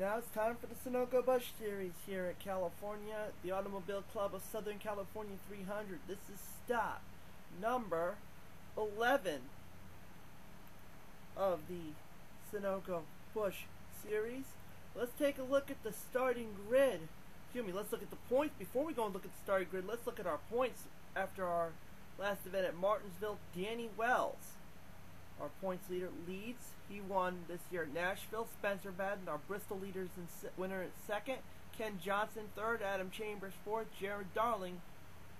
Now it's time for the Sunoco Busch Series here at California, the Automobile Club of Southern California 300. This is stop number 11 of the Sunoco Busch Series. Let's take a look at the starting grid. Let's look at the points. Before we go and look at the starting grid, let's look at our points after our last event at Martinsville. Danny Wells, our points leader, leads. He won this year at Nashville. Spencer Madden, our Bristol leaders and winner at second. Ken Johnson third. Adam Chambers fourth. Jared Darling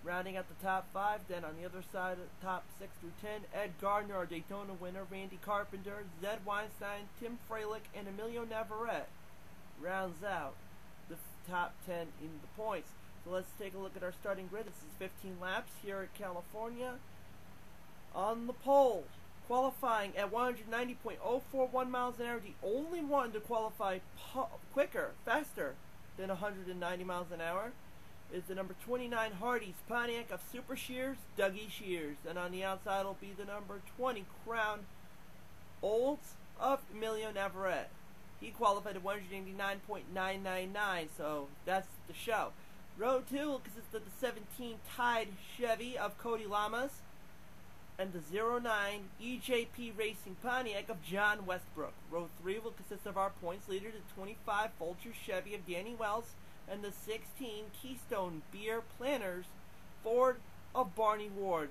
rounding out the top five. Then on the other side, top 6 through 10, Ed Gardner, our Daytona winner. Randy Carpenter, Zed Weinstein, Tim Freilich, and Emilio Navarrete rounds out the top 10 in the points. So let's take a look at our starting grid. This is 15 laps here at California. On the pole, qualifying at 190.041 miles an hour, the only one to qualify faster than 190 miles an hour, is the number 29 Hardee's Pontiac of Super Shears, Dougie Shears. And on the outside will be the number 20 Crown Olds of Emilio Navarrete. He qualified at 189.999, so that's the show. Row 2 will consist of the 17 Tide Chevy of Cody Lamas and the 09 EJP Racing Pontiac of John Westbrook. Row 3 will consist of our points leader, the 25 Folger Chevy of Danny Wells, and the 16 Keystone Beer Planners Ford of Barney Ward.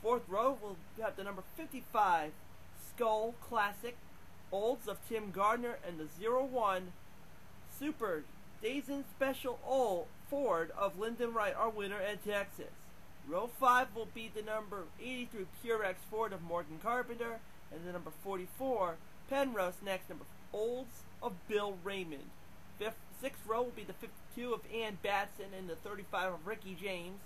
Fourth row will have the number 55 Skull Classic Olds of Tim Gardner and the 01 Super Dazen Special Old Ford of Lyndon Wright, our winner at Texas. Row 5 will be the number 83 Purex Ford of Morgan Carpenter, and the number 44 Penrose next, number Olds of Bill Raymond. Sixth row will be the 52 of Ann Batson and the 35 of Ricky James.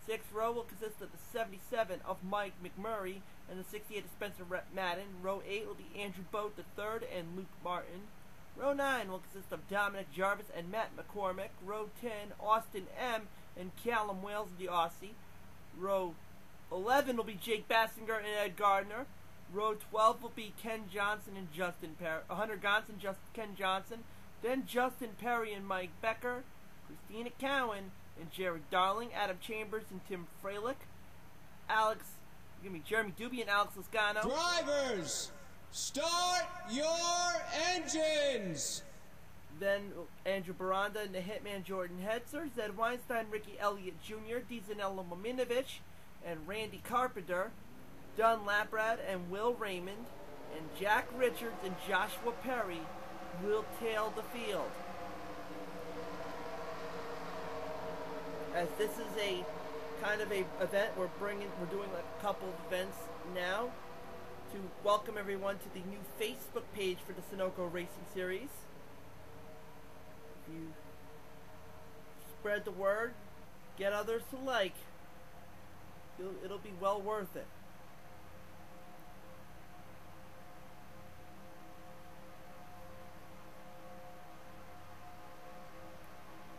Sixth row will consist of the 77 of Mike McMurray and the 68 of Spencer Madden. Row 8 will be Andrew Boat III and Luke Martin. Row 9 will consist of Dominic Jarvis and Matt McCormick. Row 10, Austin M. and Callum Wales, the Aussie. Row 11 will be Jake Bassinger and Ed Gardner. Row 12 will be Ken Johnson and Hunter Gonson, Ken Johnson. Then Justin Perry and Mike Becker, Christina Cowan and Jared Darling, Adam Chambers and Tim Freilich, Jeremy Duby and Alex Lascano. Drivers, start your engines! Then Andrew Baranda and the Hitman Jordan Hetzer, Zed Weinstein, Ricky Elliott Jr., Dizanello Mominovich, and Randy Carpenter, Don Laprad and Will Raymond, and Jack Richards and Joshua Perry will tail the field. As this is a kind of a event, we're doing like a couple of events now to welcome everyone to the new Facebook page for the Sunoco Racing Series. If you spread the word, get others to like, it'll be well worth it.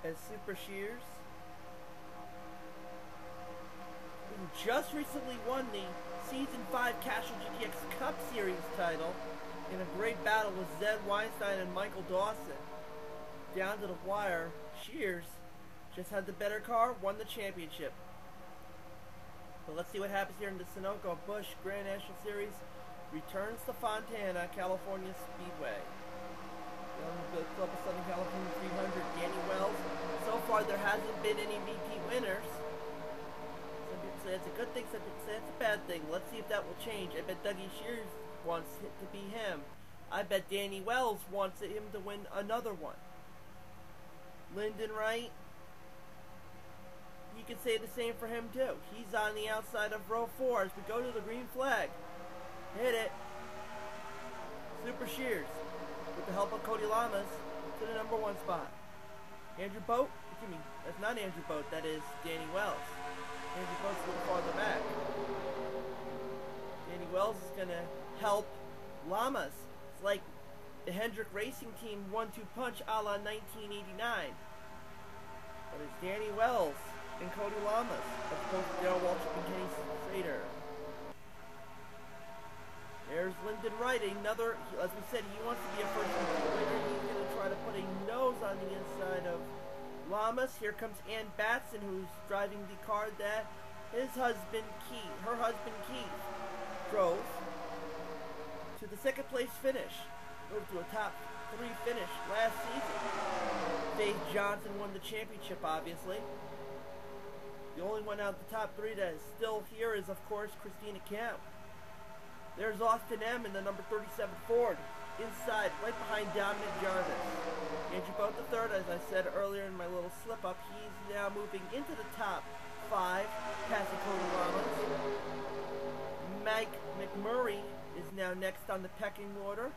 As Super Shears, who just recently won the Season 5 Casual GTX Cup Series title in a great battle with Zed Weinstein and Michael Dawson. Down to the wire, Shears just had the better car, won the championship. But let's see what happens here in the Sunoco Busch Grand National Series. Returns to Fontana, California Speedway. The Club of Southern California 300, Danny Wells. So far, there hasn't been any VP winners. Some people say it's a good thing, some people say it's a bad thing. Let's see if that will change. I bet Dougie Shears wants it to be him. I bet Danny Wells wants him to win another one. Lyndon Wright, you can say the same for him too. He's on the outside of row 4 as we go to the green flag. Hit it. Super Shears, with the help of Cody Lamas, to the number 1 spot. Andrew Boat, that's not Andrew Boat, that is Danny Wells. Andrew Boat's a little farther back. Danny Wells is going to help Lamas. It's like the Hendrick Racing Team 1-2 punch a la 1989. But it's Danny Wells and Cody Lamas, as opposed to Darrell Waltrip and Kenny Schrader. There's Lyndon Wright, another, as we said, he wants to be a first-time winner. He's going to try try to put a nose on the inside of Lamas. Here comes Ann Batson, who's driving the car that her husband Keith drove to the second place finish. Moved to a top 3 finish last season. Dave Johnson won the championship, obviously. The only one out of the top 3 that is still here is, of course, Christina Count. There's Austin M. in the number 37 Ford. Inside, right behind Dominic Jarvis. Andrew Boat III, as I said earlier in my little slip-up, he's now moving into the top 5, passing Cody Lamas. Mike McMurray is now next on the pecking order.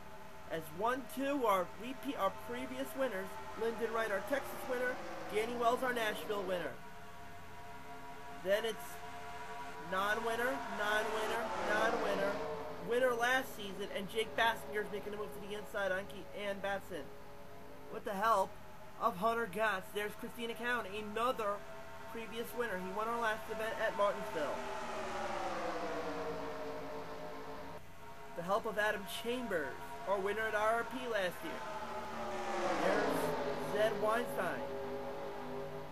As 1-2 are previous winners. Lyndon Wright, our Texas winner. Danny Wells, our Nashville winner. Then it's non-winner, non-winner, non-winner. Winner last season, and Jake Bassinger's making a move to the inside on Ann Batson. With the help of Hunter Gotts. There's Christina Count, another previous winner. He won our last event at Martinsville. The help of Adam Chambers, our winner at RRP last year. There's Zed Weinstein.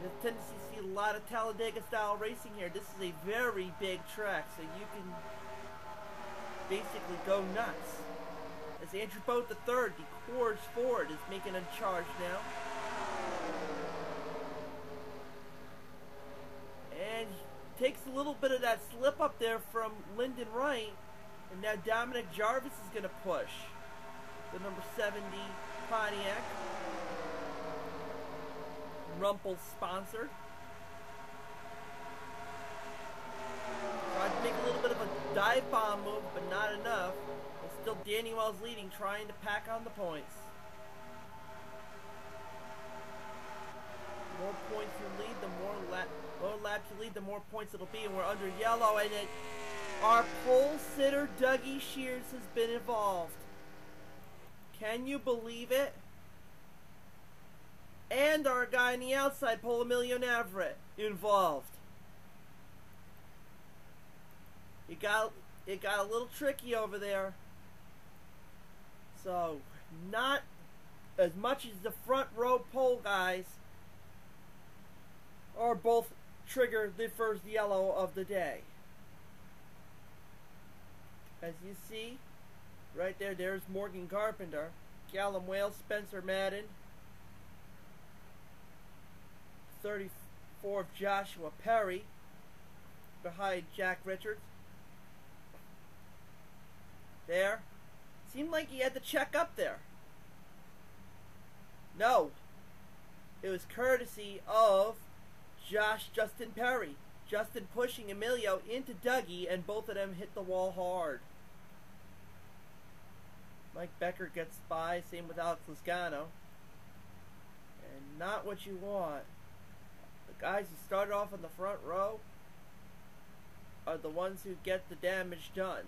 There's a tendency to see a lot of Talladega-style racing here. This is a very big track, so you can basically go nuts. As Andrew Boat III, the Coors Ford, is making a charge now. And takes a little bit of that slip up there from Lyndon Wright. And now Dominic Jarvis is going to push the number 70 Pontiac. Rumpel sponsored. Tried to make a little bit of a dive bomb move, but not enough. And still Danny Wells leading, trying to pack on the points. The more points you lead, the more laps you lead, the more points it'll be. And we're under yellow, and our pole sitter, Dougie Shears, has been involved. Can you believe it? And our guy on the outside, Pole Emilio Navarrete, involved. It got a little tricky over there. So, not as much as the front row pole guys are both triggered the first yellow of the day. As you see, right there, there's Morgan Carpenter, Callum Wales, Spencer Madden, 34 of Joshua Perry, behind Jack Richards. There. Seemed like he had to check up there. No. It was courtesy of Justin Perry. Justin pushing Emilio into Dougie, and both of them hit the wall hard. Mike Becker gets by, same with Alex Lozano. And not what you want. The guys who started off in the front row are the ones who get the damage done.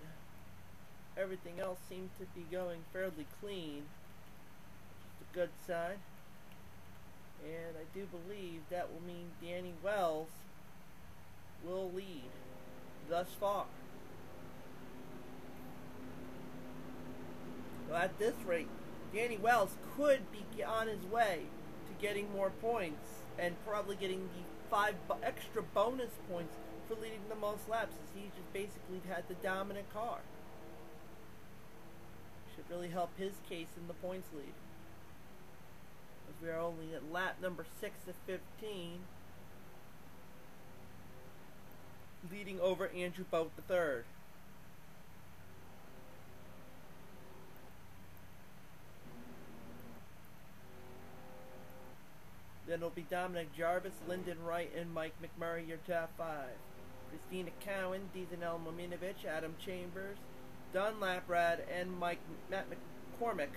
Everything else seemed to be going fairly clean, which is a good sign. And I do believe that will mean Danny Wells will lead thus far. So at this rate, Danny Wells could be on his way to getting more points and probably getting the 5 extra bonus points for leading the most laps, as he just basically had the dominant car. Should really help his case in the points lead, as we are only at lap number 6 of 15, leading over Andrew Boat III. Then it'll be Dominic Jarvis, Lyndon Wright, and Mike McMurray, your top 5. Christina Cowan, Deezenel Mominovich, Adam Chambers, Don Laprad, and Matt McCormick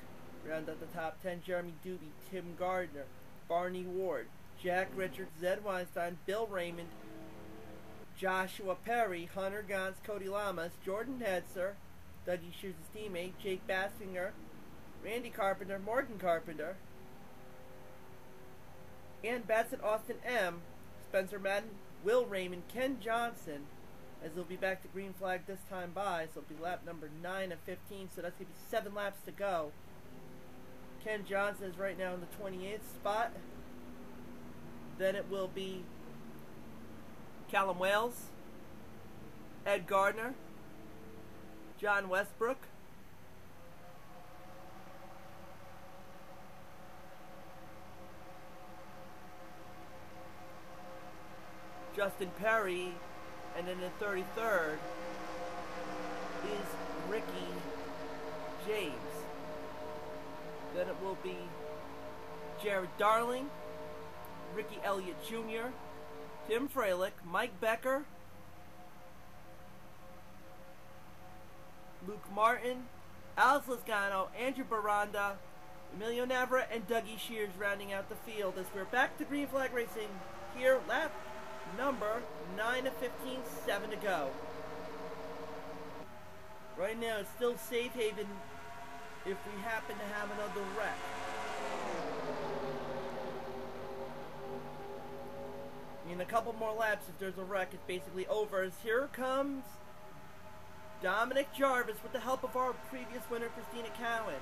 round out the top 10. Jeremy Doobie, Tim Gardner, Barney Ward, Jack Richards, Zed Weinstein, Bill Raymond, Joshua Perry, Hunter Gons, Cody Lamas, Jordan Hetzer, Dougie Shears' teammate, Jake Bassinger, Randy Carpenter, Morgan Carpenter, Ann Batson, Austin M., Spencer Madden, Will Raymond, Ken Johnson, as they'll be back to green flag this time by, so it'll be lap number 9 of 15, so that's going to be 7 laps to go. Ken Johnson is right now in the 28th spot. Then it will be Callum Wales, Ed Gardner, John Westbrook, Justin Perry, and then the 33rd is Ricky James. Then it will be Jared Darling, Ricky Elliott Jr., Tim Freilich, Mike Becker, Luke Martin, Alex Lizgano, Andrew Baranda, Emilio Navarrete, and Dougie Shears rounding out the field as we're back to green flag racing here, lap number 9 of 15, 7 to go. Right now it's still safe haven if we happen to have another wreck. In a couple more laps, if there's a wreck, it's basically over. As here comes Dominic Jarvis with the help of our previous winner, Christina Cowan.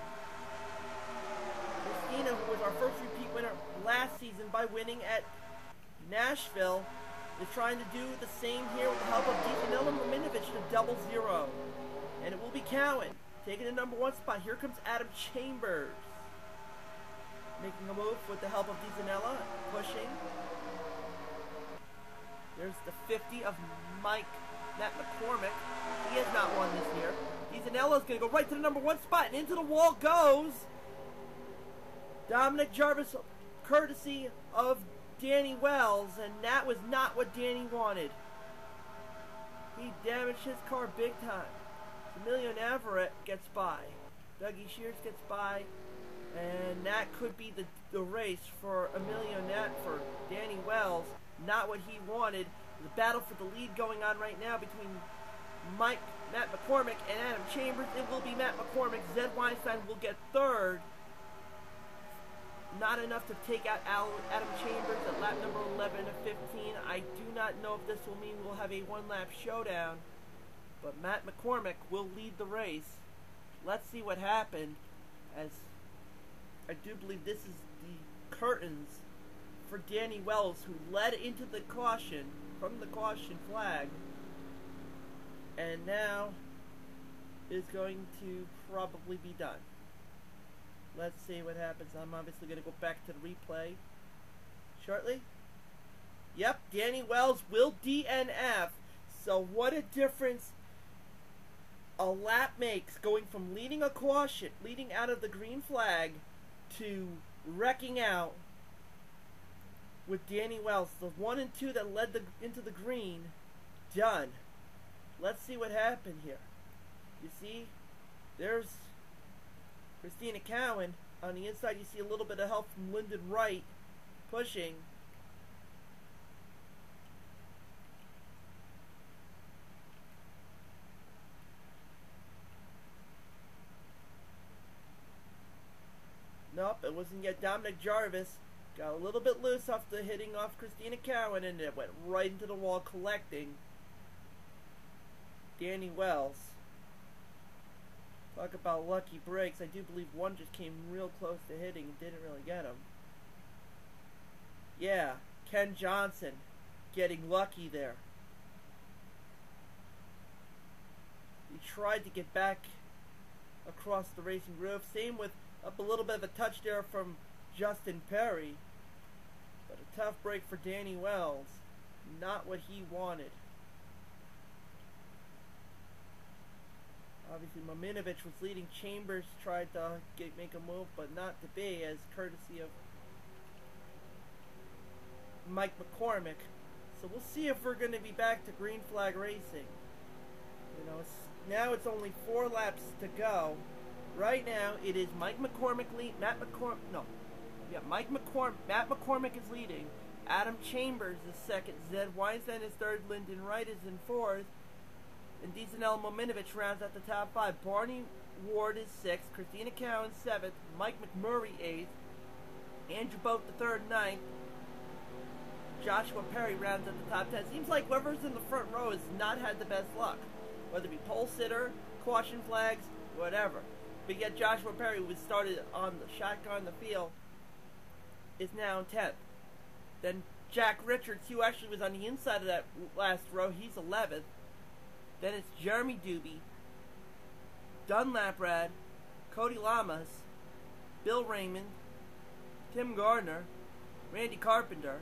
Christina, who was our first repeat winner last season by winning at Nashville, is trying to do the same here with the help of Dejanela Maminovich to double zero. And it will be Cowan taking the number 1 spot. Here comes Adam Chambers, making a move with the help of Dejanela, pushing. There's the 50 of Matt McCormick. He has not won this year. Dejanela is going to go right to the number 1 spot, and into the wall goes Dominic Jarvis, courtesy of Danny Wells, and that was not what Danny wanted. He damaged his car big time. Emilio Navarrete gets by. Dougie Shears gets by, and that could be the race for for Danny Wells. Not what he wanted. The battle for the lead going on right now between Matt McCormick and Adam Chambers. It will be Matt McCormick. Zed Weinstein will get 3rd. Not enough to take out Adam Chambers at lap number 11 of 15. I do not know if this will mean we'll have a 1-lap showdown, but Matt McCormick will lead the race. Let's see what happened, as I do believe this is the curtains for Danny Wells, who led into the caution from the caution flag, and now is going to probably be done. Let's see what happens. I'm obviously going to go back to the replay shortly. Yep, Danny Wells will DNF. So what a difference a lap makes, going from leading a caution, leading out of the green flag, to wrecking out with Danny Wells. The 1 and 2 that led into the green, done. Let's see what happened here. You see, there's Christina Cowan. On the inside, you see a little bit of help from Lyndon Wright pushing. Nope, it wasn't yet. Dominic Jarvis got a little bit loose after hitting off Christina Cowan, and it went right into the wall, collecting Danny Wells. Talk about lucky breaks. I do believe one just came real close to hitting and didn't really get him. Yeah, Ken Johnson getting lucky there. He tried to get back across the racing roof. Same with up a little bit of a touch there from Justin Perry. But a tough break for Danny Wells. Not what he wanted. Obviously, Maminovich was leading. Chambers tried to make a move, but not to be, as courtesy of Mike McCormick. So we'll see if we're going to be back to green flag racing. You know, now it's only 4 laps to go. Right now, it is Matt McCormick is leading. Adam Chambers is second. Zed Weinstein is third. Lyndon Wright is in fourth. And Dejanela Maminovich rounds out the top 5. Barney Ward is 6th. Christina Cowan 7th. Mike McMurray 8th. Andrew Boat the 3rd, 9th. Joshua Perry rounds out the top 10. Seems like whoever's in the front row has not had the best luck. Whether it be pole sitter, caution flags, whatever. But yet Joshua Perry, who was started on the shotgun in the field, is now in 10th. Then Jack Richards, who actually was on the inside of that last row, he's 11th. Then it's Jeremy Doobie, Dunlap Rad, Cody Lamas, Bill Raymond, Tim Gardner, Randy Carpenter,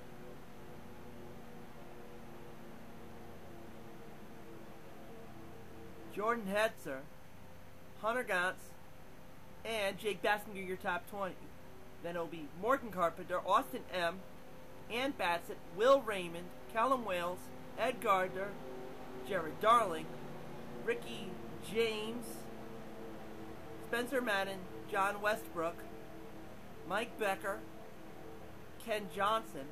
Jordan Hetzer, Hunter Gantz, and Jake Bassinger, your top 20. Then it'll be Morgan Carpenter, Austin M., Ann Bassett, Will Raymond, Callum Wales, Ed Gardner, Jared Darling, Ricky James, Spencer Madden, John Westbrook, Mike Becker, Ken Johnson,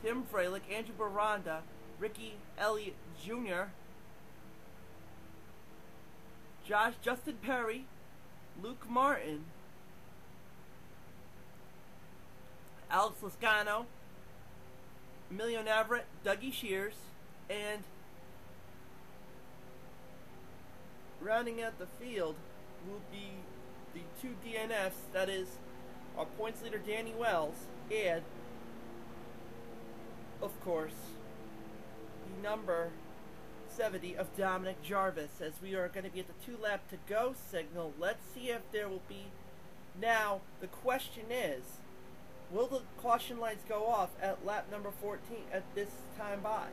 Tim Freilich, Andrew Baranda, Ricky Elliott Jr., Justin Perry, Luke Martin, Alex Lascano, Emilio Navarrete, Dougie Shears, and rounding out the field will be the two DNFs, that is our points leader Danny Wells, and of course the number 70 of Dominic Jarvis, as we are going to be at the 2 lap to go signal. Let's see if there will be. Now the question is, will the caution lights go off at lap number 14 at this time by?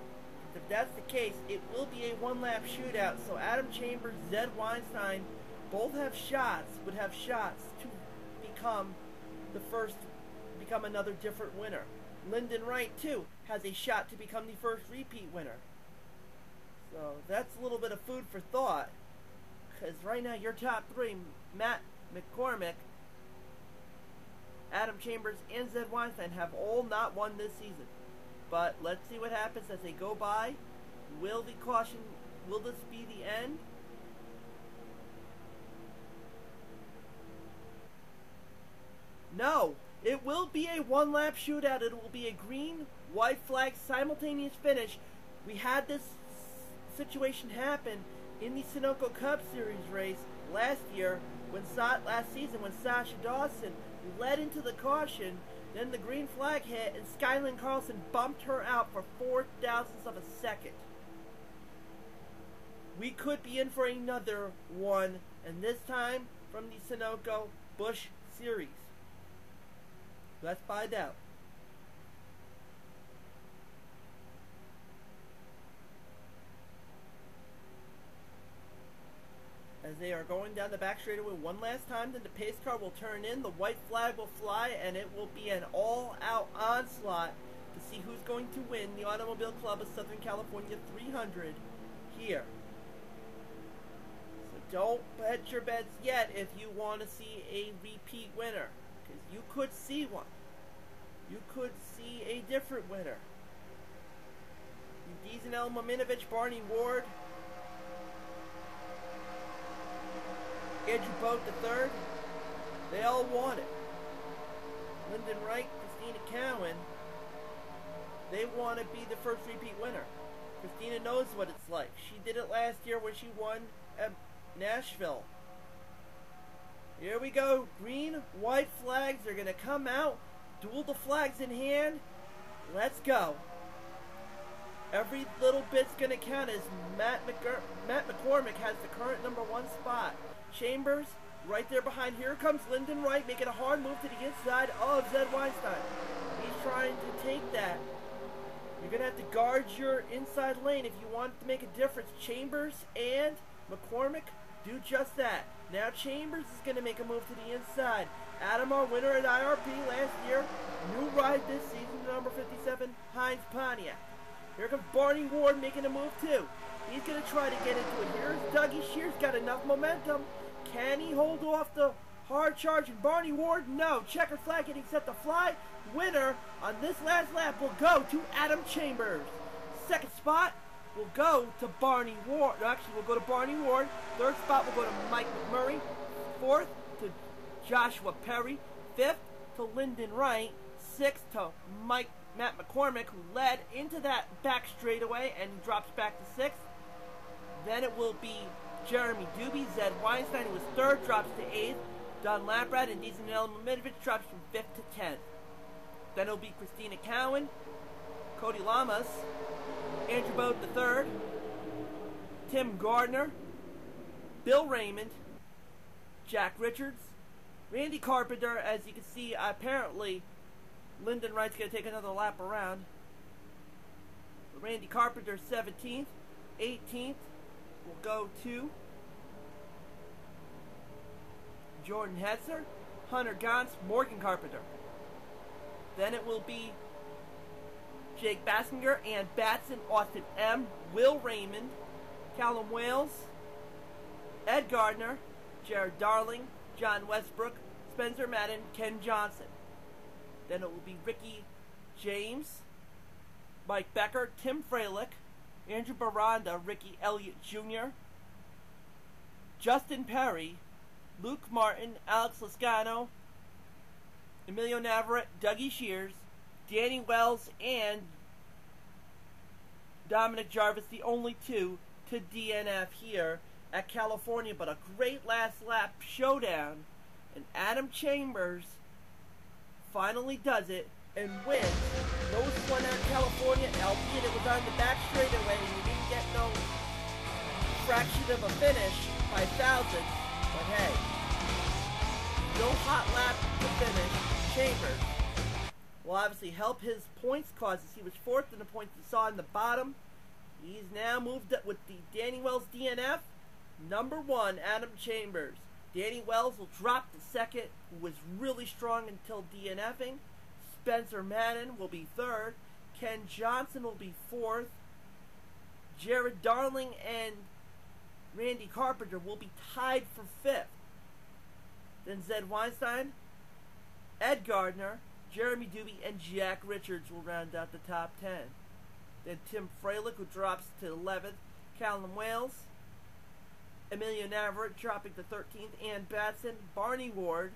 If that's the case, it will be a 1-lap shootout, so Adam Chambers, Zed Weinstein both would have shots to become another different winner. Lyndon Wright too has a shot to become the first repeat winner. So that's a little bit of food for thought, because right now your top 3, Matt McCormick, Adam Chambers, and Zed Weinstein, have all not won this season. But let's see what happens as they go by. Will this be the end? No, it will be a 1-lap shootout. It will be a green, white flag simultaneous finish. We had this situation happen in the Sunoco Cup Series race last season when Sasha Dawson led into the caution. Then the green flag hit and Skylyn Carlson bumped her out for 0.04 of a second. We could be in for another one, and this time from the Sunoco Busch Series. Let's find out. As they are going down the back straightaway one last time, then the pace car will turn in, the white flag will fly, and it will be an all-out onslaught to see who's going to win the Automobile Club of Southern California 300 here. So don't bet your bets yet if you want to see a repeat winner, because you could see one. You could see a different winner. Dizanel Momenovich, Barney Ward, Andrew Boat III, they all want it. Lyndon Wright, Christina Cowan, they want to be the first repeat winner. Christina knows what it's like. She did it last year when she won at Nashville. Here we go. Green, white flags are going to come out. Duel the flags in hand. Let's go. Every little bit's going to count as Matt McCormick has the current number 1 spot. Chambers, right there behind. Here comes Lyndon Wright, making a hard move to the inside of Zed Weinstein. He's trying to take that. You're going to have to guard your inside lane if you want to make a difference. Chambers and McCormick do just that. Now Chambers is going to make a move to the inside. Adam, our winner at IRP last year. New ride this season, number 57, Heinz Pontiac. Here comes Barney Ward making a move too. He's going to try to get into it. Here's Dougie Shears, got enough momentum. Can he hold off the hard charge? And Barney Ward, no. Checkered flag getting set to fly. Winner on this last lap will go to Adam Chambers. Second spot will go to Barney Ward. Actually, we'll go to Barney Ward. Third spot will go to Mike McMurray. Fourth to Joshua Perry. Fifth to Lyndon Wright. Sixth to Matt McCormick, who led into that back straightaway and drops back to 6th. Then it will be Jeremy Doobie. Zed Weinstein, who was 3rd, drops to 8th. Don Laprad and Deezen Elmaminovich drops from 5th to 10th. Then it'll be Christina Cowan, Cody Lamas, Andrew Bode III, Tim Gardner, Bill Raymond, Jack Richards, Randy Carpenter. As you can see, apparently Lyndon Wright's going to take another lap around. Randy Carpenter 17th. 18th will go to Jordan Hetzer, Hunter Gantz, Morgan Carpenter. Then it will be Jake Bassinger and Batson, Austin M., Will Raymond, Callum Wales, Ed Gardner, Jared Darling, John Westbrook, Spencer Madden, Ken Johnson. Then it will be Ricky James, Mike Becker, Tim Freilich, Andrew Baranda, Ricky Elliott Jr., Justin Perry, Luke Martin, Alex Lascano, Emilio Navarrete, Dougie Shears, Danny Wells, and Dominic Jarvis, the only 2 to DNF here at California. But a great last lap showdown, and Adam Chambers finally does it and wins. Lowest one at California, albeit it was on the back straightaway and you didn't get no fraction of a finish by thousandths. But hey, no hot lap to finish. Chambers will obviously help his points causes. He was 4th in the points you saw in the bottom. He's now moved up with the Danny Wells DNF. Number 1, Adam Chambers. Danny Wells will drop to 2nd, who was really strong until DNFing. Spencer Madden will be 3rd. Ken Johnson will be 4th. Jared Darling and Randy Carpenter will be tied for 5th. Then Zed Weinstein, Ed Gardner, Jeremy Doobie, and Jack Richards will round out the top 10. Then Tim Freilich, who drops to 11th. Callum Wales, Emilio Navarrete dropping to 13th. Ann Batson, Barney Ward,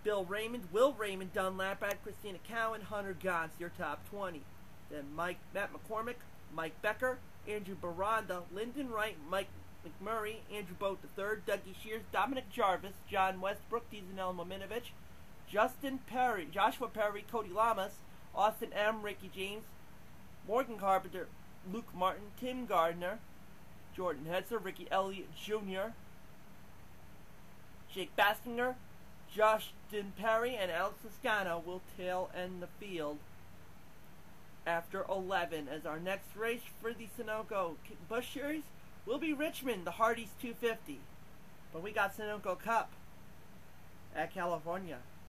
Bill Raymond, Will Raymond, Don Laprad, Christina Cowan, Hunter Gantz, your top 20. Then Matt McCormick, Mike Becker, Andrew Baranda, Lyndon Wright, Mike McMurray, Andrew Bode III, Dougie Shears, Dominic Jarvis, John Westbrook, Deezen Elmaminovich, Justin Perry, Joshua Perry, Cody Lamas, Austin M., Ricky James, Morgan Carpenter, Luke Martin, Tim Gardner, Jordan Hetzer, Ricky Elliott Jr., Jake Bassinger, Justin Perry, and Alex Lascano will tail end the field after 11, as our next race for the Sunoco Busch Series will be Richmond, the Hardee's 250. But we got Sunoco Cup at California.